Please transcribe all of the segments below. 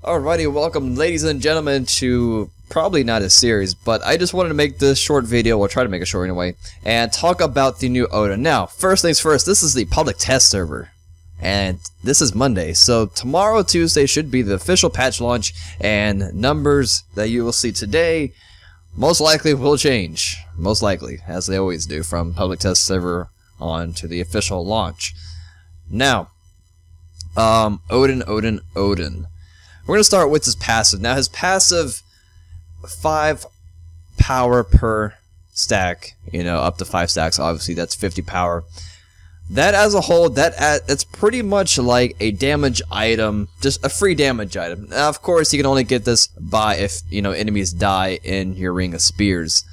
Alrighty, welcome ladies and gentlemen to probably not a series, but I just wanted to make this short video, or try to make it short anyway, and talk about the new Odin. Now, first things first, this is the public test server, and this is Monday, so tomorrow, Tuesday, should be the official patch launch, and numbers that you will see today most likely will change, most likely, as they always do, from public test server on to the official launch. Now, Odin. We're going to start with his passive. Now, his passive, 5 power per stack, up to 5 stacks, obviously, that's 50 power. That as a whole, it's pretty much like a damage item, just a free damage item. Now, of course, you can only get this by if, enemies die in your ring of spears.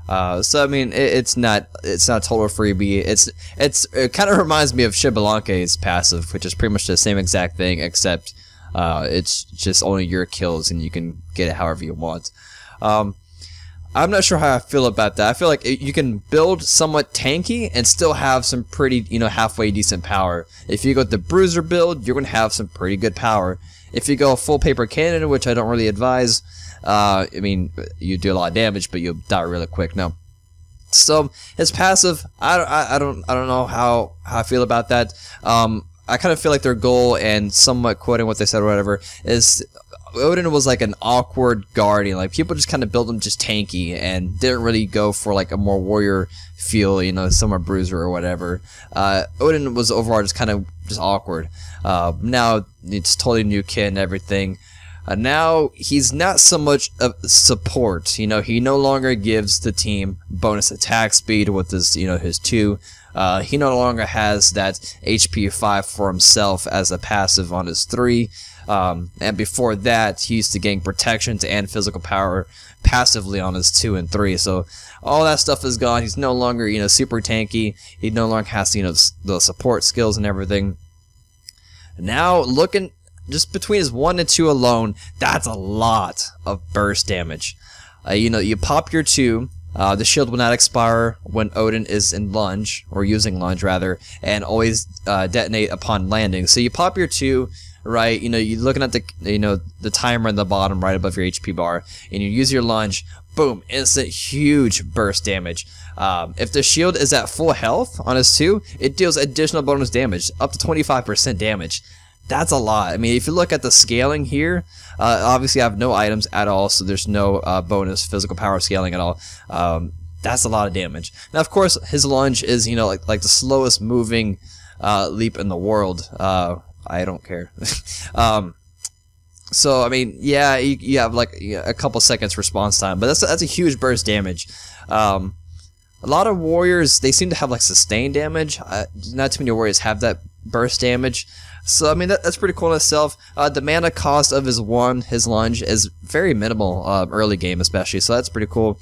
So I mean, it's not total freebie. It kind of reminds me of Shibalanke's passive, which is pretty much the same exact thing, except it's just only your kills and you can get it however you want. I'm not sure how I feel about that. I feel like you can build somewhat tanky and still have some pretty, halfway decent power. If you go with the bruiser build, you're going to have some pretty good power. If you go full paper cannon, which I don't really advise, I mean, you do a lot of damage, but you'll die really quick. No. So his passive, I don't know how I feel about that. I kind of feel like their goal, and somewhat quoting what they said or whatever, is Odin was like an awkward guardian. Like, people just kind of built him just tanky and didn't really go for like a more warrior feel, somewhere bruiser or whatever. Odin was overall just kind of just awkward. Now it's totally new kit and everything. Now he's not so much of support. He no longer gives the team bonus attack speed with his, his 2. He no longer has that HP 5 for himself as a passive on his 3. And before that, he used to gain protections and physical power passively on his 2 and 3. So all that stuff is gone. He's no longer, super tanky. He no longer has, the support skills and everything. Now, looking just between his 1 and 2 alone, that's a lot of burst damage. You pop your 2. The shield will not expire when Odin is in lunge, or using lunge rather, and always detonate upon landing. So you pop your 2, right? You're looking at the timer in the bottom right above your HP bar, and you use your lunge. Boom! Instant, huge burst damage. If the shield is at full health on his 2, it deals additional bonus damage, up to 25% damage. That's a lot. I mean, if you look at the scaling here, obviously I have no items at all, so there's no bonus physical power scaling at all. That's a lot of damage. Now, of course, his lunge is, like the slowest moving leap in the world. I don't care. So, I mean, yeah, you have like a couple seconds response time, but that's a huge burst damage. A lot of warriors, they seem to have like sustained damage. Not too many warriors have that burst damage. So, I mean, that's pretty cool in itself. The mana cost of his lunge, is very minimal early game especially, so that's pretty cool.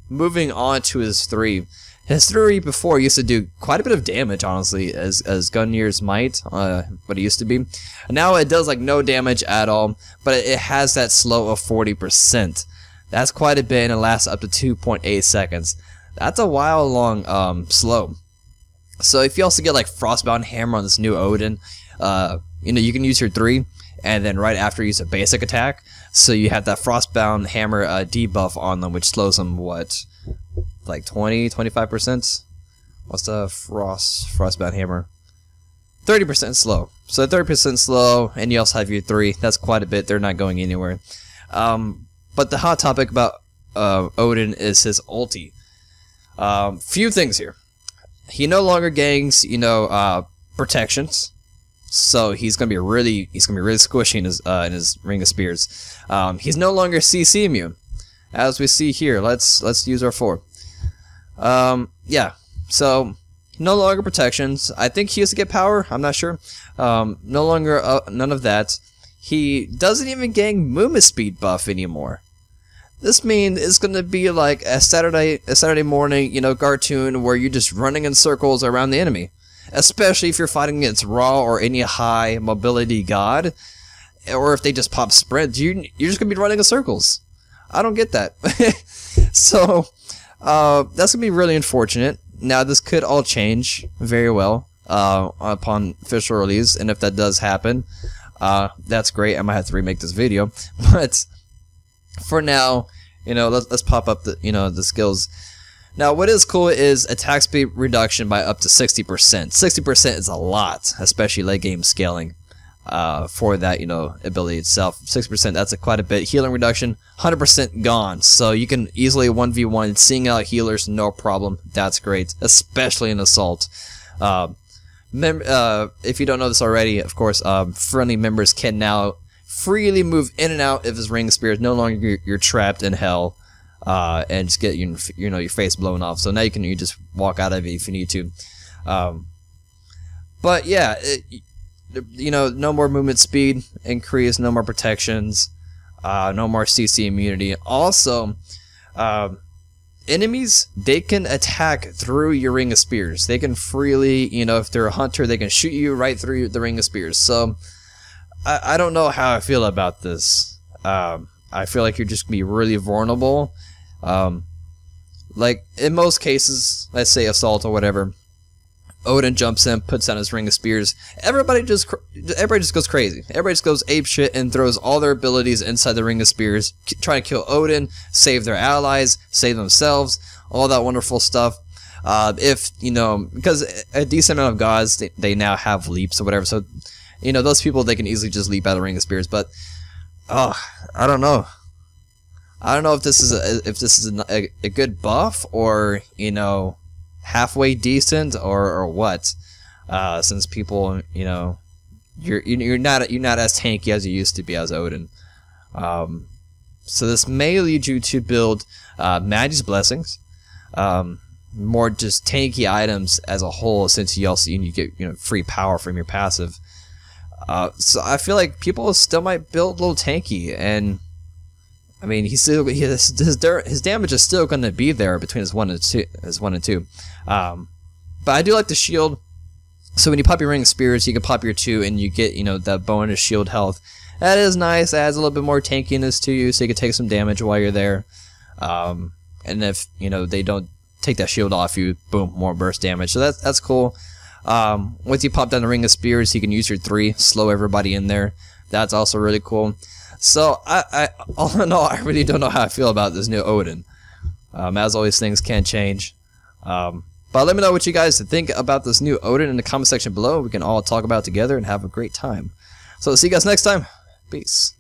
Moving on to his 3. His 3 before used to do quite a bit of damage, honestly, as Gunnier's might, what it used to be. Now it does like no damage at all, but it has that slow of 40%. That's quite a bit, and it lasts up to 2.8 seconds. That's a while long slow. So if you also get like Frostbound Hammer on this new Odin, you can use your 3, and then right after use a basic attack. So you have that Frostbound Hammer debuff on them, which slows them, what, like 20-25%? What's the Frostbound Hammer? 30% slow. So 30% slow, and you also have your 3. That's quite a bit. They're not going anywhere. But the hot topic about Odin is his ulti. Few things here. He no longer gangs, protections, so he's gonna be really squishy in his ring of spears. He's no longer CC immune, as we see here. Let's use our 4. Yeah, so no longer protections. I think he used to get power. I'm not sure. No longer none of that. He doesn't even gang movement speed buff anymore. This means it's going to be like a Saturday morning, cartoon where you're just running in circles around the enemy. Especially if you're fighting against Raw or any high mobility god. Or if they just pop sprint, you're just going to be running in circles. I don't get that. So, that's going to be really unfortunate. Now, this could all change very well upon official release, and if that does happen, that's great. I might have to remake this video, but for now, you know, let's pop up the, you know, the skills. Now, what is cool is attack speed reduction by up to 60%. 60% is a lot, especially late game scaling. For that, you know, ability itself. 6%, that's quite a bit. Healing reduction, 100% gone. So you can easily 1v1, seeing out healers, no problem. That's great, especially in Assault. If you don't know this already, of course, friendly members can now freely move in and out of his ring of spears. No longer you're trapped in hell, and just get you know, your face blown off. So now you just walk out of it if you need to. But yeah. You know, no more movement speed increase, no more protections, no more CC immunity. Also, enemies, they can attack through your ring of spears. They can freely, you know, if they're a hunter, they can shoot you right through the ring of spears. So, I don't know how I feel about this. I feel like you're just going to be really vulnerable. Like, in most cases, let's say Assault or whatever, Odin jumps in, puts down his ring of spears. Everybody just goes crazy. Everybody just goes apeshit and throws all their abilities inside the ring of spears, trying to kill Odin, save their allies, save themselves, all that wonderful stuff. If, you know, because a decent amount of gods, they now have leaps or whatever, so, you know, those people, they can easily just leap out of the ring of spears. But, I don't know. I don't know if this is a good buff, or, you know, halfway decent, or what, since people, you know, you're not as tanky as you used to be as Odin. So this may lead you to build Maggie's Blessings, more just tanky items as a whole, since you get, you know, free power from your passive. So I feel like people still might build a little tanky, and I mean, his damage is still going to be there between his 1 and 2. But I do like the shield. So when you pop your ring of spears, you can pop your 2, and you get, you know, that bonus shield health. That is nice. It adds a little bit more tankiness to you, so you can take some damage while you're there. And if, you know, they don't take that shield off you, boom, more burst damage. So that's cool. Once you pop down the ring of spears, you can use your 3, slow everybody in there. That's also really cool. So, all in all, I really don't know how I feel about this new Odin. As always, things can change. But let me know what you guys think about this new Odin in the comment section below. We can all talk about it together and have a great time. So, see you guys next time. Peace.